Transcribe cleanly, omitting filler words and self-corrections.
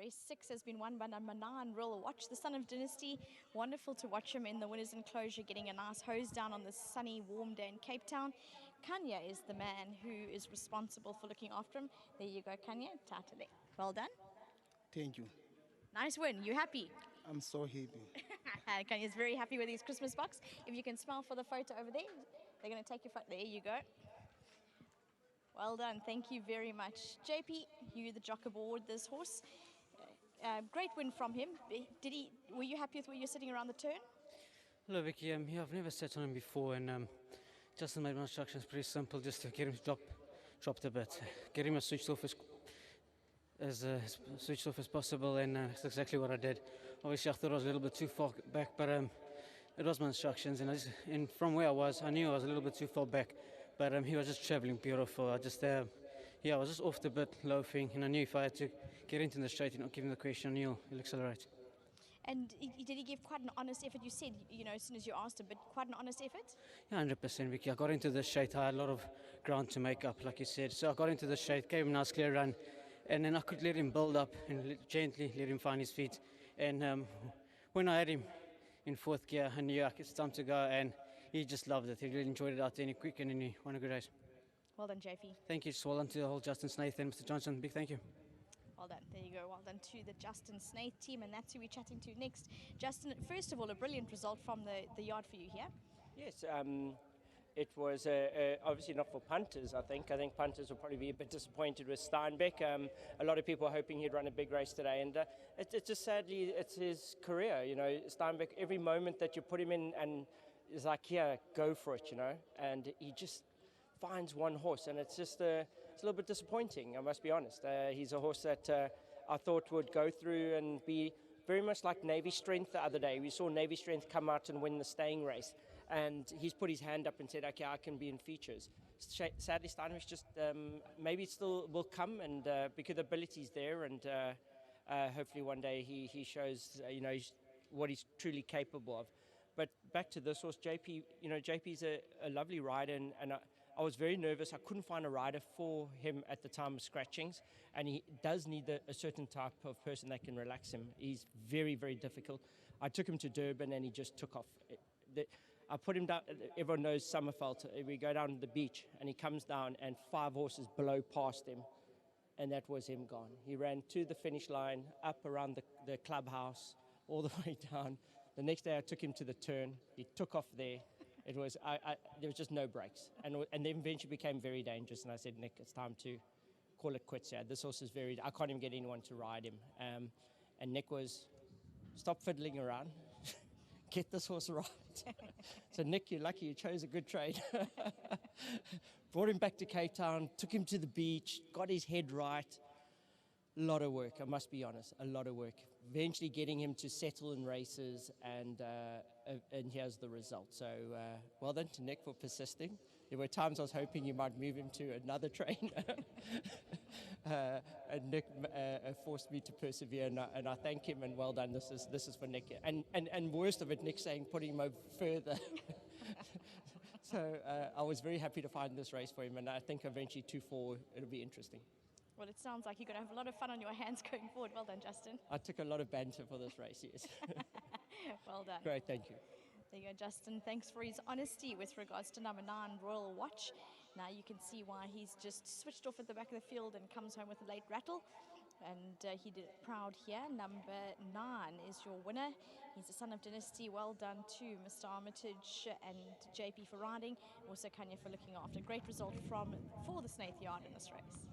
Race 6 has been won by number 9, Royal Watch, the son of Dynasty. Wonderful to watch him in the winner's enclosure, getting a nice hose down on this sunny, warm day in Cape Town. Kanya is the man who is responsible for looking after him. There you go, Kanya. Tatale. Well done. Thank you. Nice win. You happy? I'm so happy. Kanya's very happy with his Christmas box. If you can smile for the photo over there, they're going to take your photo. There you go. Well done. Thank you very much. JP, you the jock aboard this horse. Great win from him. Were you happy with where you're sitting around the turn? Hello, Vicky. Yeah, I've never sat on him before, and Justin made my instructions pretty simple, just to get him dropped a bit, get him as switched off as possible, and that's exactly what I did. Obviously, I thought I was a little bit too far back, but it was my instructions, and from where I was, I knew I was a little bit too far back, but he was just travelling beautiful. I was just off the bit, loafing, and I knew if I had to get into the straight and not give him the question, he'll accelerate. And did he give quite an honest effort? You said, as soon as you asked him, but quite an honest effort? Yeah, 100%, Vicky. I got into the straight. I had a lot of ground to make up, like you said. So I got into the straight, gave him a nice clear run, and then I could let him build up and gently let him find his feet. And when I had him in fourth gear, I knew it's time to go, and he just loved it. He really enjoyed it out there, and he quick, and he won a good race. Well done, JP. Thank you. Well done to the whole Justin Snaith and Mr. Johnson. Big thank you. Well done. There you go. Well done to the Justin Snaith team, and that's who we're chatting to next. Justin, first of all, a brilliant result from the yard for you here. Yes, it was obviously not for punters, I think. I think punters will probably be a bit disappointed with Steinbeck. A lot of people are hoping he'd run a big race today, and it's just sadly, it's his career. Steinbeck, every moment that you put him in, and it's like, yeah, go for it, and he just finds one horse, and it's just it's a little bit disappointing, I must be honest. He's a horse that I thought would go through and be very much like Navy Strength the other day. We saw Navy Strength come out and win the staying race, and he's put his hand up and said, okay, I can be in features. Sadly, Steinbeck just maybe it still will come, and because the ability's there, and hopefully one day he shows what he's truly capable of. But back to this horse, JP. JP's a lovely rider, and I was very nervous. I couldn't find a rider for him at the time of scratchings, and he does need a certain type of person that can relax him. He's very, very difficult. I took him to Durban, and he just took off. I put him down. Everyone knows Summerveld. We go down to the beach, and he comes down, and 5 horses blow past him, and that was him gone. He ran to the finish line, up around the clubhouse, all the way down. The next day I took him to the turn. He took off there. It was there was just no brakes, and then eventually became very dangerous. And I said, Nick, it's time to call it quits here. This horse is I can't even get anyone to ride him. And Nick was, stop fiddling around, get this horse right. So Nick, you're lucky you chose a good trade. Brought him back to Cape Town, took him to the beach, got his head right. A lot of work, I must be honest, a lot of work. Eventually getting him to settle in races, and here's the result. So well done to Nick for persisting. There were times I was hoping you might move him to another trainer. And Nick forced me to persevere, and I thank him, and well done. This is for Nick. And worst of it, Nick saying putting him over further. So I was very happy to find this race for him, and I think eventually 2-4, it'll be interesting. Well, it sounds like you're going to have a lot of fun on your hands going forward. Well done, Justin. I took a lot of banter for this race, yes. Well done. Great, thank you. There you go, Justin. Thanks for his honesty with regards to number 9, Royal Watch. Now you can see why he's just switched off at the back of the field and comes home with a late rattle. And he did it proud here. Number 9 is your winner. He's the son of Dynasty. Well done to Mr. Armitage and JP for riding. Also Kanya for looking after. Great result for the Snaith Yard in this race.